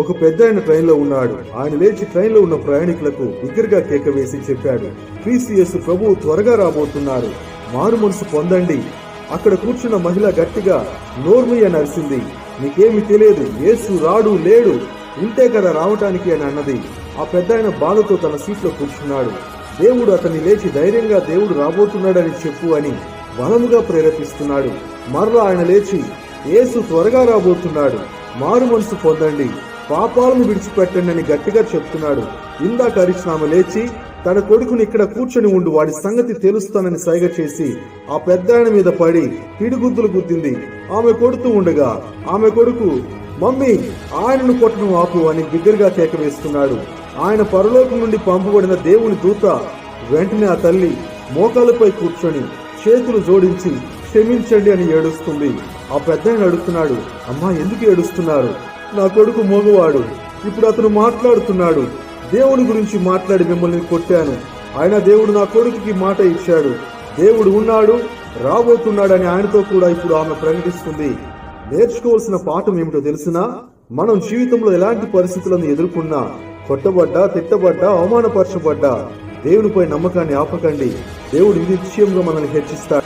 ఒక పెద్ద ఆయన ట్రైన్లో ఉన్నాడు. ఆయన లేచి ట్రైన్లో ఉన్న ప్రయాణికులకు బిగ్గరగా కేక వేసి చెప్పాడు, క్రీస్తు యేసు ప్రభువు త్వరగా రాబోతున్నారు, మారు మనసు పొందండి. అక్కడ కూర్చున్న మహిళ గట్టిగా నోర్మి అని అరిసింది. నీకేమి తెలియదు, యేసు రాడు లేడు, ఉంటే కదా రావటానికి అని అన్నది. ఆ పెద్ద ఆయన బాధతో తన సీట్లో కూర్చున్నాడు. దేవుడు అతన్ని లేచి ధైర్యంగా దేవుడు రాబోతున్నాడని చెప్పు అని బలముగా ప్రేరేపిస్తున్నాడు. మరలా ఆయన లేచి యేసు త్వరగా రాబోతున్నాడు, మారు మనసు పొందండి, పాపాలను విడిచిపెట్టండి అని గట్టిగా చెప్తున్నాడు. ఇందాక అరిచిన ఆమె లేచి తన కొడుకుని ఇక్కడ కూర్చొని ఉండు, వాడి సంగతి తెలుస్తానని సైగ చేసి ఆ పెద్ద ఆయన మీద పడి పిడిగుద్దులు గుద్దింది. ఆమె కొడుతూ ఉండగా ఆమె కొడుకు, మమ్మీ ఆయనను కొట్టడం ఆపు అని బిగ్గరగా కేక వేస్తున్నాడు. ఆయన పరలోకం నుండి పంపబడిన దేవుని దూత వెంటనే ఆ తల్లి మోకాళ్ళపై కూర్చొని చేతులు జోడించి క్షమించండి అని ఏడుస్తుంది. ఆ పెద్ద ఆయన అడుగుతున్నాడు, అమ్మా ఎందుకు ఏడుస్తున్నారు? నా కొడుకు మోగవాడు, ఇప్పుడు అతను మాట్లాడుతున్నాడు. దేవుని గురించి మాట్లాడి మిమ్మల్ని కొట్టాను, అయినా దేవుడు నా కొడుకుకి మాట ఇచ్చాడు. దేవుడు ఉన్నాడు, రాబోతున్నాడని ఆయనతో కూడా ఇప్పుడు ఆమె ప్రకటిస్తుంది. నేర్చుకోవాల్సిన పాఠం ఏమిటో తెలిసినా, మనం జీవితంలో ఎలాంటి పరిస్థితులను ఎదుర్కొన్నా, కొట్టబడ్డా, తిట్టబడ్డా, అవమానపరచబడ్డా, దేవునిపై నమ్మకాన్ని ఆపకండి. దేవుడు నిశ్చయంగా మనల్ని హెచ్చిస్తాడు.